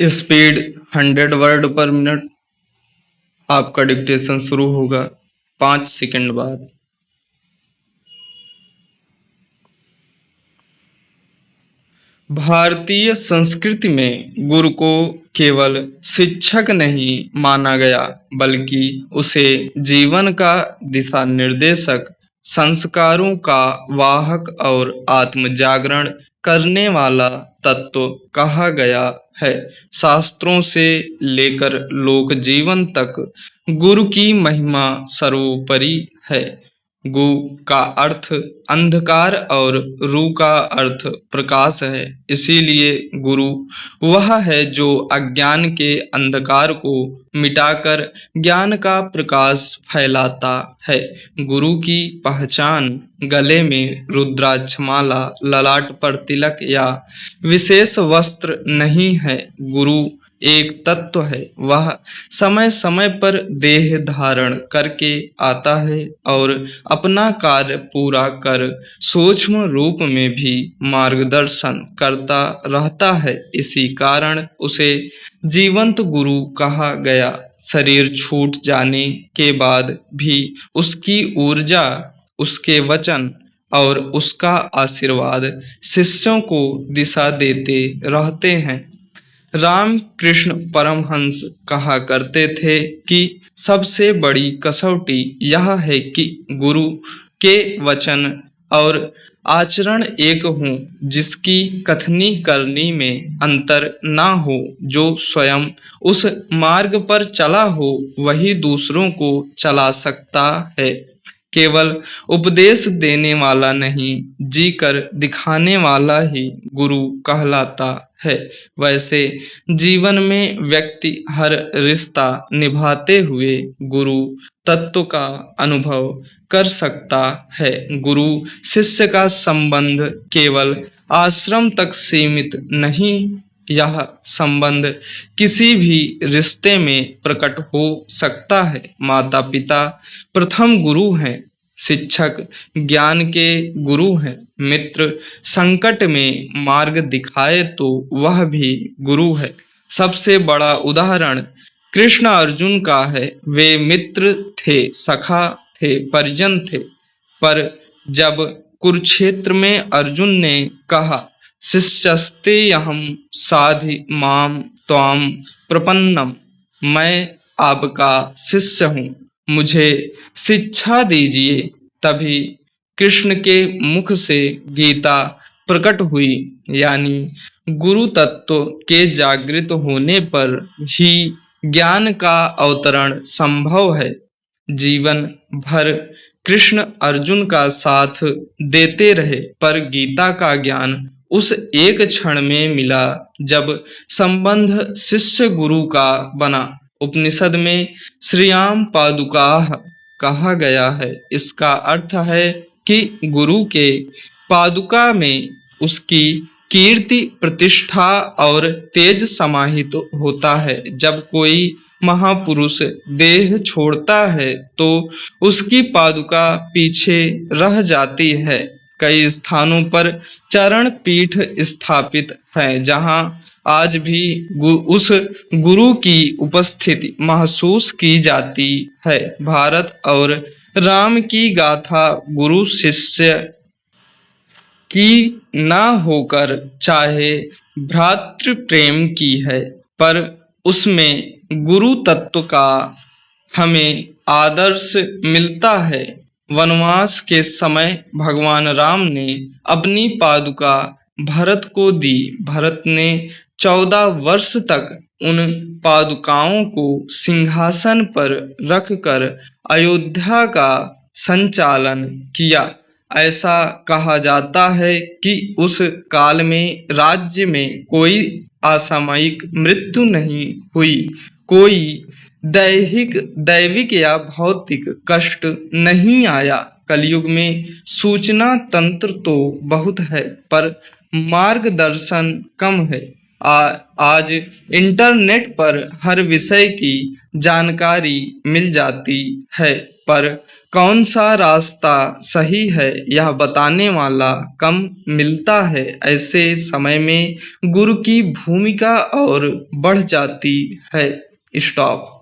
Speed 100 word पर minute. आपका dictation शुरू होगा 5 सेकंड बाद। भारतीय संस्कृति में गुरु को केवल शिक्षक नहीं माना गया, बल्कि उसे जीवन का दिशा निर्देशक, संस्कारों का वाहक और आत्म जागरण करने वाला तत्व कहा गया है। शास्त्रों से लेकर लोक जीवन तक गुरु की महिमा सर्वोपरि है। गु का अर्थ अंधकार और रू का अर्थ प्रकाश है। इसीलिए गुरु वह है जो अज्ञान के अंधकार को मिटाकर ज्ञान का प्रकाश फैलाता है। गुरु की पहचान गले में रुद्राक्ष माला, ललाट पर तिलक या विशेष वस्त्र नहीं है। गुरु एक तत्व है। वह समय समय पर देह धारण करके आता है और अपना कार्य पूरा कर सूक्ष्म रूप में भी मार्गदर्शन करता रहता है। इसी कारण उसे जीवंत गुरु कहा गया। शरीर छूट जाने के बाद भी उसकी ऊर्जा, उसके वचन और उसका आशीर्वाद शिष्यों को दिशा देते रहते हैं। रामकृष्ण परमहंस कहा करते थे कि सबसे बड़ी कसौटी यह है कि गुरु के वचन और आचरण एक हों, जिसकी कथनी करनी में अंतर ना हो। जो स्वयं उस मार्ग पर चला हो वही दूसरों को चला सकता है। केवल उपदेश देने वाला नहीं, जीकर दिखाने वाला ही गुरु कहलाता है। वैसे जीवन में व्यक्ति हर रिश्ता निभाते हुए गुरु तत्व का अनुभव कर सकता है। गुरु शिष्य का संबंध केवल आश्रम तक सीमित नहीं, यह संबंध किसी भी रिश्ते में प्रकट हो सकता है। माता पिता प्रथम गुरु हैं, शिक्षक ज्ञान के गुरु हैं, मित्र संकट में मार्ग दिखाए तो वह भी गुरु है। सबसे बड़ा उदाहरण कृष्ण अर्जुन का है। वे मित्र थे, सखा थे, परिजन थे, पर जब कुरुक्षेत्र में अर्जुन ने कहा शिष्यस्तेऽहं साधि माम त्वाम प्रपन्नम, मैं आपका शिष्य हूँ, मुझे शिक्षा दीजिए, तभी कृष्ण के मुख से गीता प्रकट हुई। यानी गुरु तत्व के जागृत होने पर ही ज्ञान का अवतरण संभव है। जीवन भर कृष्ण अर्जुन का साथ देते रहे, पर गीता का ज्ञान उस एक क्षण में मिला जब संबंध शिष्य गुरु का बना। उपनिषद में श्रीयाम पादुकाः कहा गया है। इसका अर्थ है कि गुरु के पादुका में उसकी कीर्ति, प्रतिष्ठा और तेज समाहित होता है। जब कोई महापुरुष देह छोड़ता है तो उसकी पादुका पीछे रह जाती है। कई स्थानों पर चरण पीठ स्थापित है, जहां आज भी उस गुरु की उपस्थिति महसूस की जाती है। भारत और राम की गाथा गुरु शिष्य की ना होकर चाहे भ्रातृ प्रेम की है, पर उसमें गुरु तत्व का हमें आदर्श मिलता है। वनवास के समय भगवान राम ने अपनी पादुका भरत को दी। भरत ने 14 वर्ष तक उन पादुकाओं को सिंहासन पर रखकर अयोध्या का संचालन किया। ऐसा कहा जाता है कि उस काल में राज्य में कोई असामयिक मृत्यु नहीं हुई, कोई दैविक या भौतिक कष्ट नहीं आया। कलयुग में सूचना तंत्र तो बहुत है, पर मार्गदर्शन कम है। आज इंटरनेट पर हर विषय की जानकारी मिल जाती है, पर कौन सा रास्ता सही है यह बताने वाला कम मिलता है। ऐसे समय में गुरु की भूमिका और बढ़ जाती है। स्टॉप।